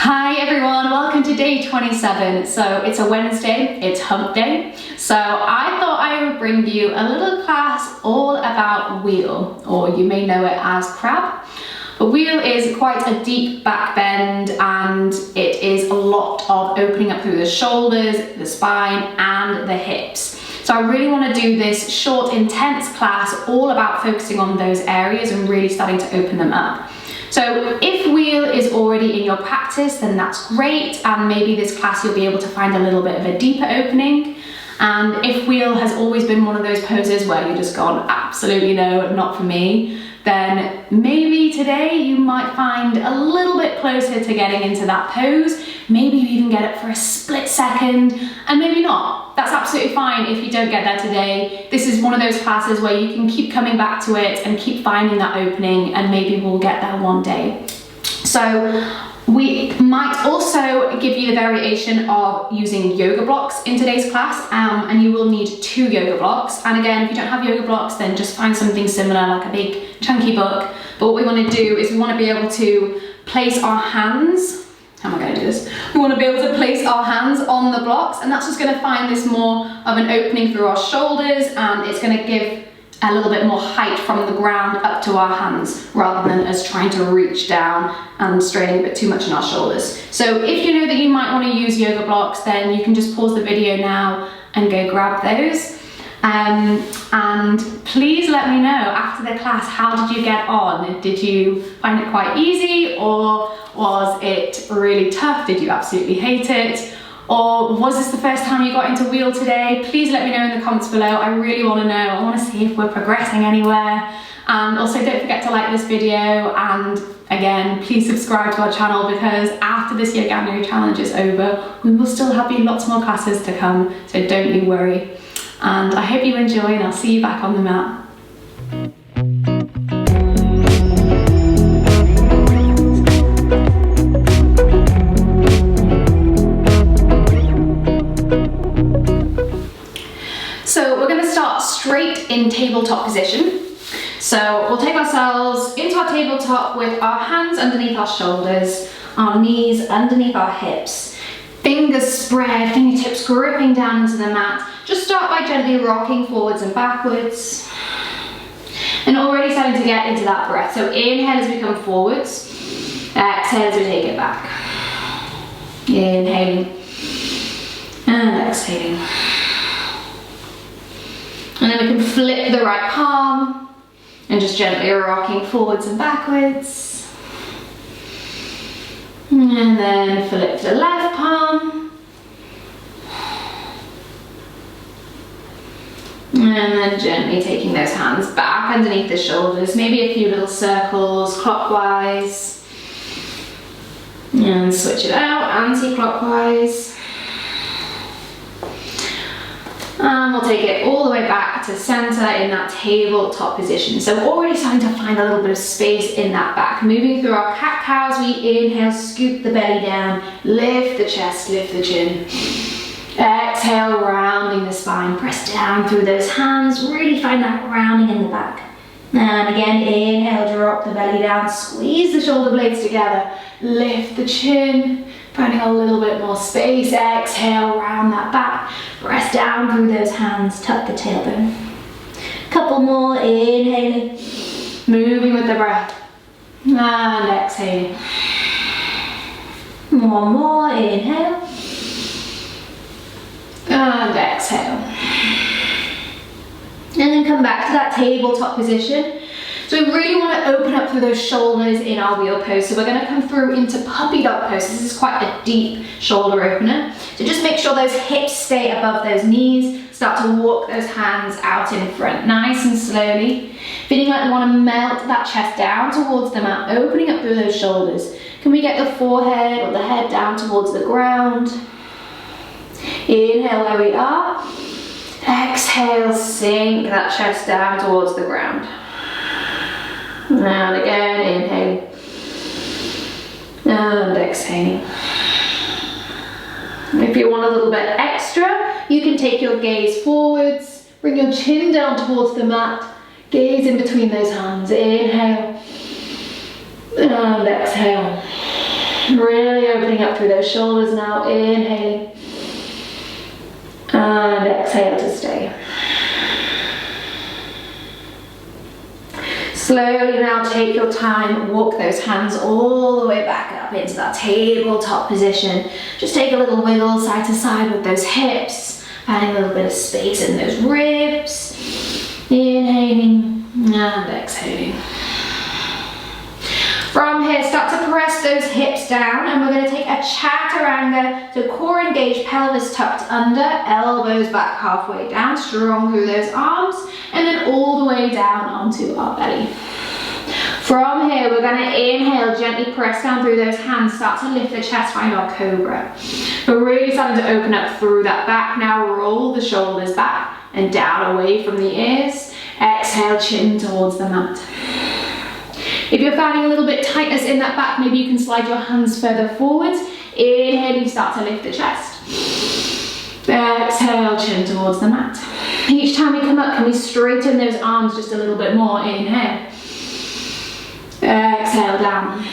Hi everyone, welcome to day 27. So it's a Wednesday, it's hump day. So I thought I would bring you a little class all about wheel, or you may know it as crab. But wheel is quite a deep back bend and it is a lot of opening up through the shoulders, the spine and the hips. So I really want to do this short, intense class all about focusing on those areas and really starting to open them up. So if wheel is already in your practice, then that's great, and maybe this class you'll be able to find a little bit of a deeper opening. And if wheel has always been one of those poses where you've just gone, absolutely no, not for me, then maybe today you might find a little bit closer to getting into that pose. Maybe you even get it for a split second, and maybe not. That's absolutely fine if you don't get there today. This is one of those classes where you can keep coming back to it and keep finding that opening, and maybe we'll get there one day. So we might also give you the variation of using yoga blocks in today's class, and you will need 2 yoga blocks. And again, if you don't have yoga blocks, then just find something similar, like a big chunky book. But what we want to do is we want to be able to place our hands. How am I going to do this? We want to be able to place our hands on the blocks, and that's just going to find this more of an opening through our shoulders, and it's going to give a little bit more height from the ground up to our hands, rather than us trying to reach down and straining a bit too much in our shoulders. So if you know that you might want to use yoga blocks, then you can just pause the video now and go grab those. And please let me know after the class, how did you get on? Did you find it quite easy, or was it really tough? Did you absolutely hate it? Or was this the first time you got into wheel today? Please let me know in the comments below. I really want to know. I want to see if we're progressing anywhere. And also don't forget to like this video, and again, please subscribe to our channel, because after this Yoganuary challenge is over, we will still have lots more classes to come, so don't you worry. And I hope you enjoy, and I'll see you back on the mat. So we're going to start straight in tabletop position. So we'll take ourselves into our tabletop with our hands underneath our shoulders, our knees underneath our hips, fingers spread, fingertips gripping down into the mat. Just start by gently rocking forwards and backwards, and already starting to get into that breath. So inhale as we come forwards, exhale as we take it back. Inhaling and exhaling. And then we can flip the right palm and just gently rocking forwards and backwards. And then flip the left palm. And then gently taking those hands back underneath the shoulders, maybe a few little circles clockwise. And switch it out, anti-clockwise. And we'll take it all the way back to center in that tabletop position. So already starting to find a little bit of space in that back. Moving through our cat-cows, we inhale, scoop the belly down, lift the chest, lift the chin. Exhale, rounding the spine, press down through those hands, really find that rounding in the back. And again, inhale, drop the belly down, squeeze the shoulder blades together, lift the chin, finding a little bit more space. Exhale, round that back, press down through those hands, tuck the tailbone. Couple more, inhaling, moving with the breath, and exhaling. One more, inhale, and exhale. And then come back to that tabletop position. So we really want to open up through those shoulders in our wheel pose. So we're going to come through into puppy dog pose. This is quite a deep shoulder opener. So just make sure those hips stay above those knees. Start to walk those hands out in front, nice and slowly. Feeling like you want to melt that chest down towards the mat, opening up through those shoulders. Can we get the forehead or the head down towards the ground? Inhale where we are. Exhale, sink that chest down towards the ground. And again, inhaling. And exhaling. If you want a little bit extra, you can take your gaze forwards, bring your chin down towards the mat, gaze in between those hands. Inhale. And exhale. Really opening up through those shoulders now, inhaling. And exhale to stay. Slowly now take your time, walk those hands all the way back up into that tabletop position. Just take a little wiggle side to side with those hips, adding a little bit of space in those ribs. Inhaling and exhaling. From here, start to press those hips down, and we're going to take a chaturanga. So core engaged, pelvis tucked under, elbows back halfway down, strong through those arms, and then all the way down onto our belly. From here, we're going to inhale, gently press down through those hands, start to lift the chest, find our cobra. We're really starting to open up through that back now, roll the shoulders back and down away from the ears. Exhale, chin towards the mat. If you're finding a little bit tightness in that back, maybe you can slide your hands further forwards. Inhaling, start to lift the chest. Exhale, chin towards the mat. Each time we come up, can we straighten those arms just a little bit more? Inhale. Exhale, down.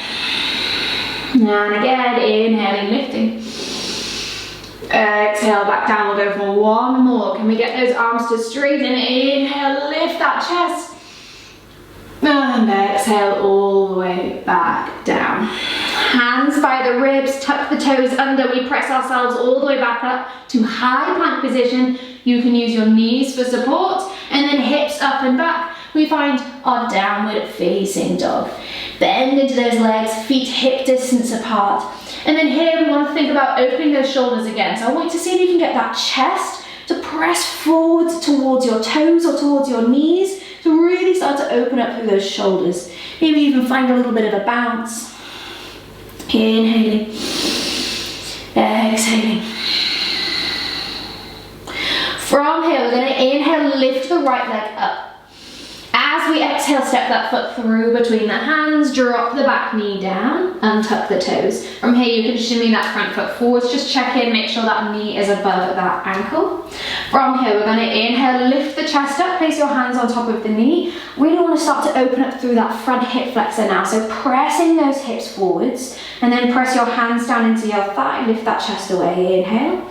And again, inhaling, lifting. Exhale, back down. We'll go for one more. Can we get those arms to straighten? Inhale, lift that chest. And exhale all the way back down. Hands by the ribs, tuck the toes under. We press ourselves all the way back up to high plank position. You can use your knees for support, and then hips up and back. We find our downward facing dog. Bend into those legs, feet hip distance apart. And then here we want to think about opening those shoulders again. So I want you to see if you can get that chest to press forwards towards your toes or towards your knees, to really start to open up through those shoulders. Maybe even find a little bit of a bounce. Inhaling, exhaling. From here, we're going to inhale, lift the right leg up. As we exhale, step that foot through between the hands, drop the back knee down, untuck the toes. From here, you can shimmy that front foot forwards. Just check in, make sure that knee is above that ankle. From here, we're going to inhale, lift the chest up, place your hands on top of the knee. Really want to start to open up through that front hip flexor now. So pressing those hips forwards, and then press your hands down into your thigh, lift that chest away. Inhale.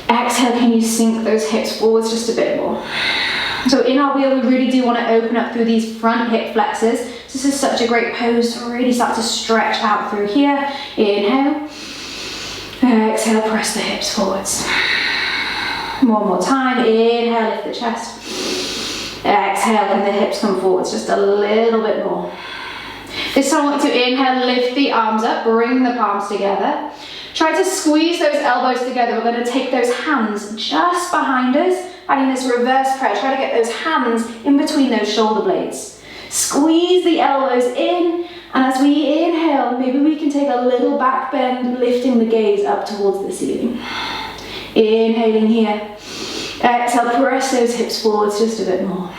Exhale, can you sink those hips forwards just a bit more? So in our wheel, we really do want to open up through these front hip flexors. This is such a great pose to really start to stretch out through here. Inhale. Exhale, press the hips forwards. One more time. Inhale, lift the chest. Exhale, and the hips come forwards just a little bit more. This time I want you to inhale, lift the arms up, bring the palms together. Try to squeeze those elbows together. We're going to take those hands just behind us, adding this reverse prayer. Try to get those hands in between those shoulder blades. Squeeze the elbows in, and as we inhale, maybe we can take a little back bend, lifting the gaze up towards the ceiling. Inhaling here. Exhale, press those hips forwards just a bit more.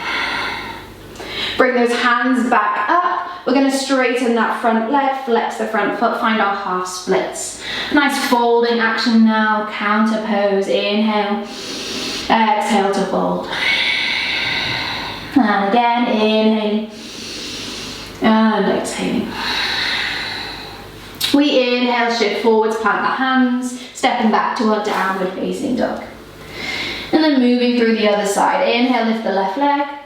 Bring those hands back up. We're going to straighten that front leg, flex the front foot, find our half splits. Nice folding action now, counter pose. Inhale, exhale to fold. And again, inhaling and exhaling. We inhale, shift forwards, plant the hands, stepping back to our downward facing dog. And then moving through the other side. Inhale, lift the left leg.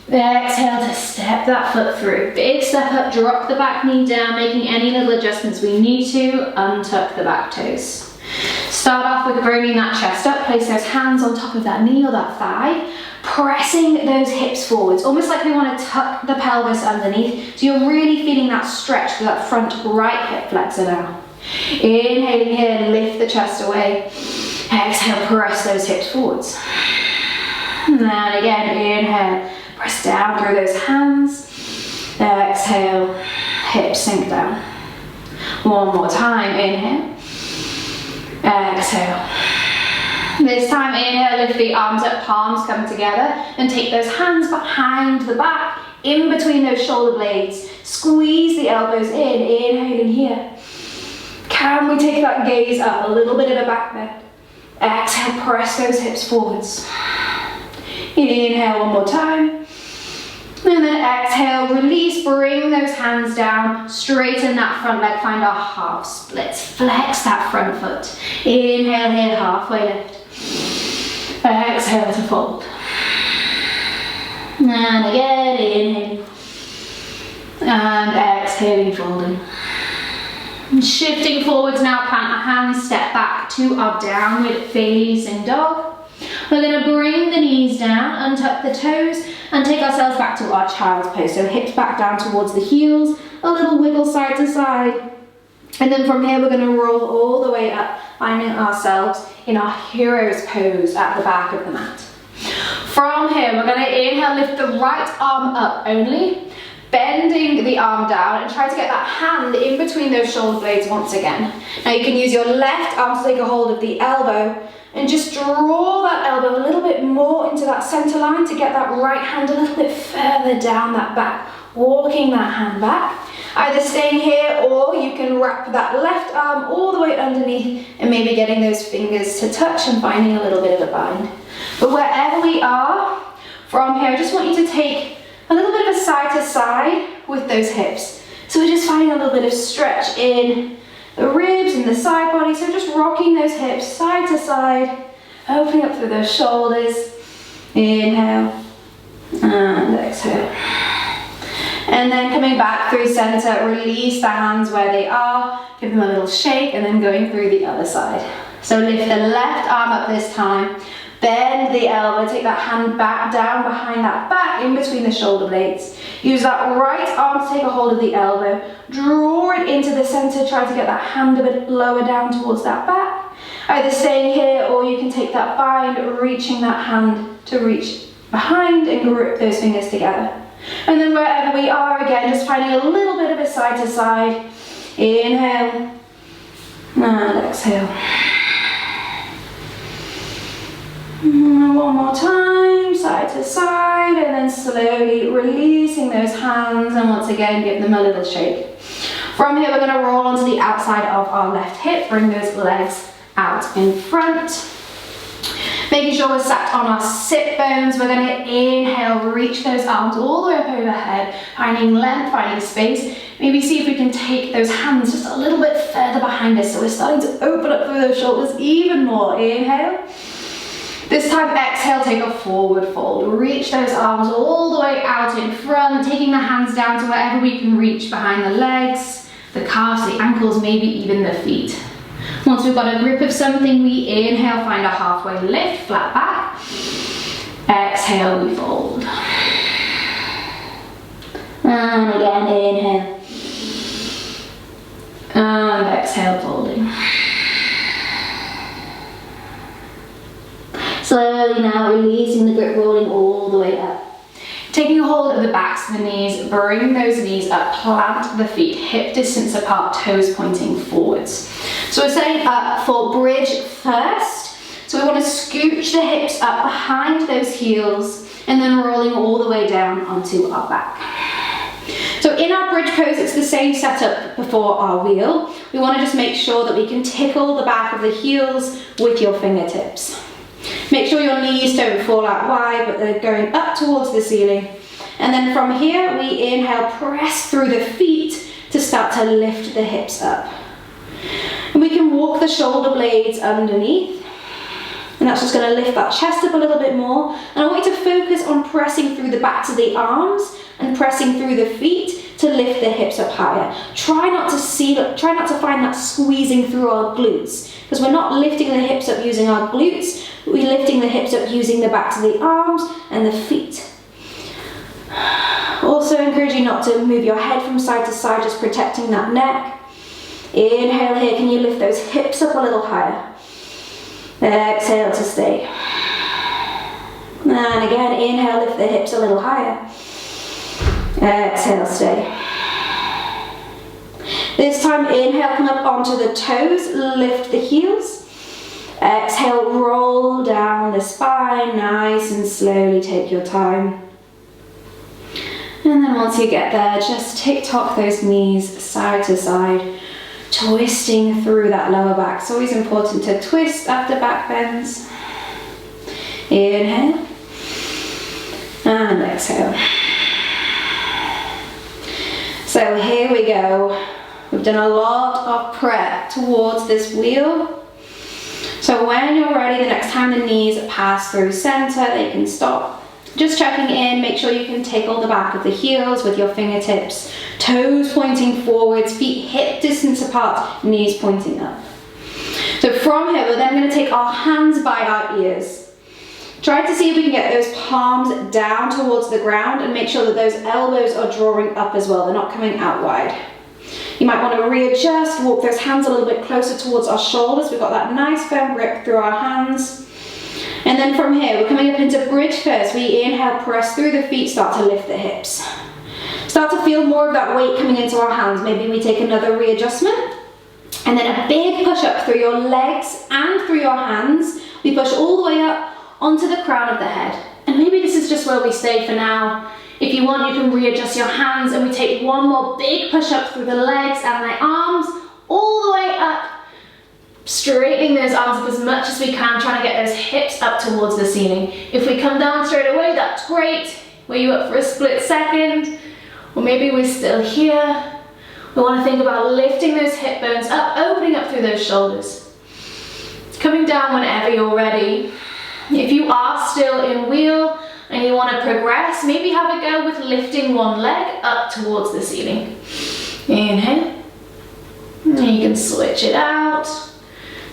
Exhale to step that foot through. Big step up, drop the back knee down, making any little adjustments we need to, untuck the back toes. Start off with bringing that chest up, place those hands on top of that knee or that thigh, pressing those hips forwards, almost like we want to tuck the pelvis underneath, so you're really feeling that stretch for that front right hip flexor now. Inhaling here, lift the chest away. Exhale, press those hips forwards. And again, inhale. Press down through those hands. Exhale, hips sink down. One more time, inhale. Exhale. This time, inhale, lift the arms up, palms come together, and take those hands behind the back, in between those shoulder blades. Squeeze the elbows in, inhaling here. Can we take that gaze up, a little bit of a back bend? Exhale, press those hips forwards. Inhale one more time. And then exhale, release, bring those hands down, straighten that front leg, find our half splits, flex that front foot. Inhale here, halfway lift. Exhale to fold. And again, inhaling. And exhaling, folding. And shifting forwards now, plant the hands, step back to our downward facing dog. We're going to bring the knees down, untuck the toes, and take ourselves back to our child's pose. So hips back down towards the heels, a little wiggle side to side. And then from here, we're going to roll all the way up, finding ourselves in our hero's pose at the back of the mat. From here, we're going to inhale, lift the right arm up only, bending the arm down, and try to get that hand in between those shoulder blades once again. Now you can use your left arm to take a hold of the elbow, and just draw that elbow a little bit more into that center line to get that right hand a little bit further down that back, walking that hand back. Either staying here, or you can wrap that left arm all the way underneath and maybe getting those fingers to touch and finding a little bit of a bind. But wherever we are, from here, I just want you to take a little bit of a side to side with those hips. So we're just finding a little bit of stretch in the ribs and the side body, so just rocking those hips side to side, opening up through those shoulders. Inhale and exhale. And then coming back through center, release the hands where they are, give them a little shake, and then going through the other side. So lift the left arm up this time, bend the elbow, take that hand back down behind that back, in between the shoulder blades. Use that right arm to take a hold of the elbow, draw it into the center, try to get that hand a bit lower down towards that back. Either staying here, or you can take that bind, reaching that hand to reach behind and grip those fingers together. And then wherever we are, again, just finding a little bit of a side to side. Inhale and exhale. And one more time, side to side, and then slowly releasing those hands, and once again give them a little shake. From here, we're going to roll onto the outside of our left hip, bring those legs out in front. Making sure we're sat on our sit bones, we're going to inhale, reach those arms all the way up overhead, finding length, finding space. Maybe see if we can take those hands just a little bit further behind us, so we're starting to open up through those shoulders even more. Inhale. This time, exhale, take a forward fold. Reach those arms all the way out in front, taking the hands down to wherever we can reach behind the legs, the calves, the ankles, maybe even the feet. Once we've got a grip of something, we inhale, find a halfway lift, flat back. Exhale, we fold. And again, inhale. And exhale, folding. Slowly now releasing the grip, rolling all the way up. Taking a hold of the backs of the knees, bring those knees up, plant the feet, hip distance apart, toes pointing forwards. So we're setting up for bridge first. So we want to scooch the hips up behind those heels and then rolling all the way down onto our back. So in our bridge pose, it's the same setup before our wheel. We want to just make sure that we can tickle the back of the heels with your fingertips. Make sure your knees don't fall out wide, but they're going up towards the ceiling. And then from here, we inhale, press through the feet to start to lift the hips up. And we can walk the shoulder blades underneath. And that's just going to lift that chest up a little bit more. And I want you to focus on pressing through the backs of the arms and pressing through the feet to lift the hips up higher. Try not to find that squeezing through our glutes, because we're not lifting the hips up using our glutes, we're lifting the hips up using the backs of the arms and the feet. Also encourage you not to move your head from side to side, just protecting that neck. Inhale here, can you lift those hips up a little higher? Exhale to stay. And again, inhale, lift the hips a little higher. Exhale, stay. This time, inhale, come up onto the toes, lift the heels. Exhale, roll down the spine, nice and slowly, take your time. And then once you get there, just tick-tock those knees side to side, twisting through that lower back. It's always important to twist after back bends. Inhale, and exhale. So here we go. We've done a lot of prep towards this wheel. So when you're ready, the next time the knees pass through center, they can stop. Just checking in, make sure you can tickle the back of the heels with your fingertips, toes pointing forwards, feet hip distance apart, knees pointing up. So from here, we're then going to take our hands by our ears. Try to see if we can get those palms down towards the ground and make sure that those elbows are drawing up as well. They're not coming out wide. You might want to readjust, walk those hands a little bit closer towards our shoulders. We've got that nice firm grip through our hands. And then from here, we're coming up into bridge first. We inhale, press through the feet, start to lift the hips. Start to feel more of that weight coming into our hands. Maybe we take another readjustment. And then a big push up through your legs and through your hands. We push all the way up onto the crown of the head. And maybe this is just where we stay for now. If you want, you can readjust your hands and we take one more big push up through the legs and the arms, all the way up, straightening those arms up as much as we can, trying to get those hips up towards the ceiling. If we come down straight away, that's great. Were you up for a split second? Or maybe we're still here. We want to think about lifting those hip bones up, opening up through those shoulders. Coming down whenever you're ready. If you are still in wheel and you want to progress, maybe have a go with lifting one leg up towards the ceiling. Inhale. And you can switch it out.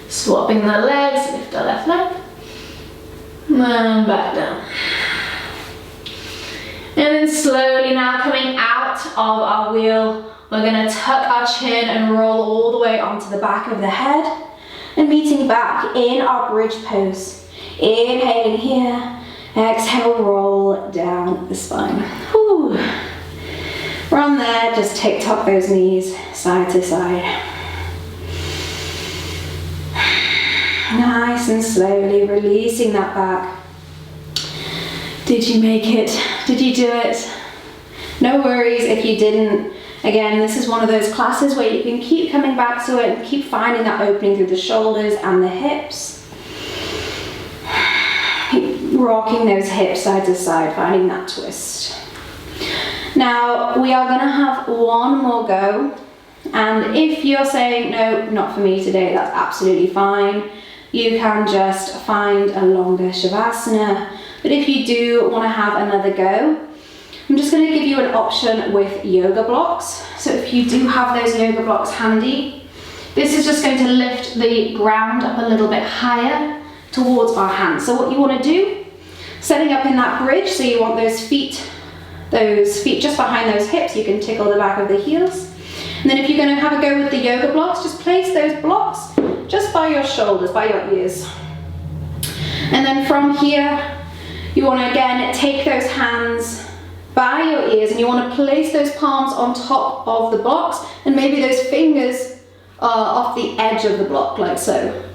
Swapping the legs, lift the left leg. And back down. And then slowly now coming out of our wheel, we're going to tuck our chin and roll all the way onto the back of the head. And meeting back in our bridge pose. Inhaling here. Exhale, roll down the spine. Whew. From there, just tick-tock those knees side to side. Nice and slowly releasing that back. Did you make it? Did you do it? No worries if you didn't. Again, this is one of those classes where you can keep coming back to it and keep finding that opening through the shoulders and the hips. Keep rocking those hips side to side, finding that twist. Now, we are going to have one more go. And if you're saying, no, not for me today, that's absolutely fine. You can just find a longer Shavasana. But if you do want to have another go, I'm just going to give you an option with yoga blocks. So if you do have those yoga blocks handy, this is just going to lift the ground up a little bit higher towards our hands. So what you want to do, setting up in that bridge, so you want those feet just behind those hips, you can tickle the back of the heels. And then if you're going to have a go with the yoga blocks, just place those blocks just by your shoulders, by your ears. And then from here, you want to again take those hands by your ears and you want to place those palms on top of the blocks and maybe those fingers are off the edge of the block like so.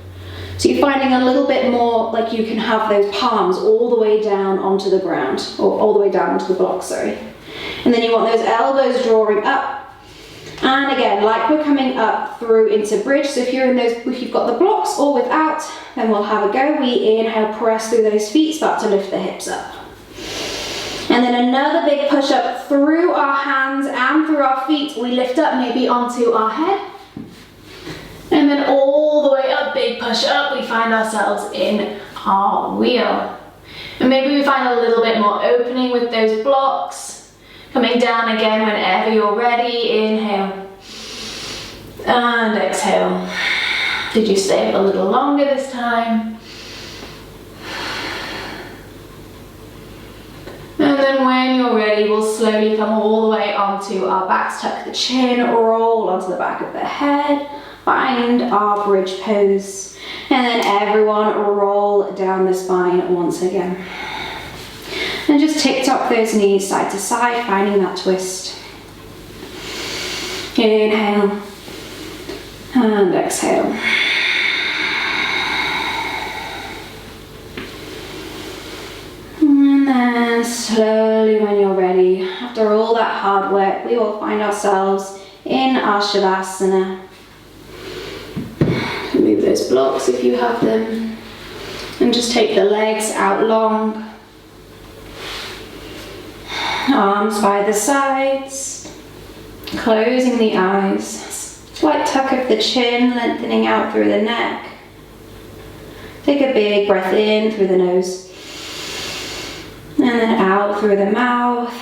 So you're finding a little bit more like you can have those palms all the way down onto the ground, or all the way down onto the block, sorry. And then you want those elbows drawing up. And again, like we're coming up through into bridge, so if you've got the blocks or without, then we'll have a go. We inhale, press through those feet, start to lift the hips up. And then another big push up through our hands and through our feet. We lift up maybe onto our head. And then all the way up, big push up, we find ourselves in our wheel. And maybe we find a little bit more opening with those blocks. Coming down again whenever you're ready. Inhale. And exhale. Did you stay up a little longer this time? And then when you're ready, we'll slowly come all the way onto our backs, tuck the chin, roll onto the back of the head, find our bridge pose, and then everyone roll down the spine once again. And just tick-tock those knees side to side, finding that twist. Inhale, and exhale. And then slowly when you're ready, after all that hard work, we will find ourselves in our Shavasana. Move those blocks if you have them. And just take the legs out long. Arms by the sides. Closing the eyes. Slight tuck of the chin, lengthening out through the neck. Take a big breath in through the nose. And then out through the mouth.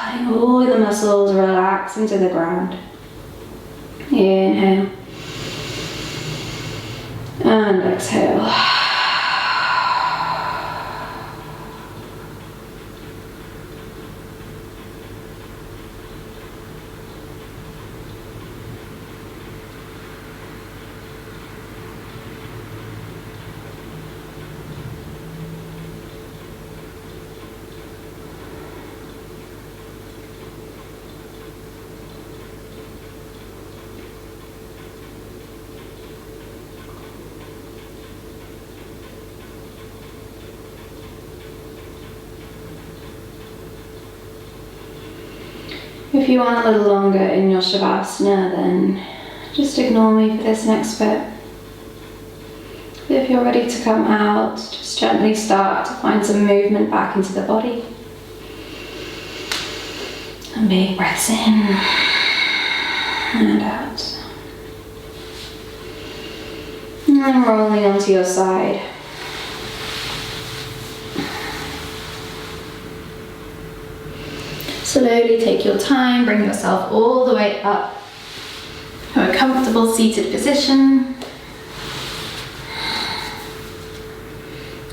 Letting all the muscles relax into the ground. Inhale. And exhale. If you want a little longer in your Shavasana, then just ignore me for this next bit. If you're ready to come out, just gently start to find some movement back into the body. And big breaths in and out. And then rolling onto your side. Slowly take your time, bring yourself all the way up to a comfortable seated position.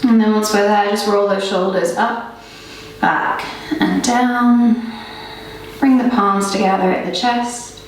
And then once we're there, just roll those shoulders up, back and down. Bring the palms together at the chest.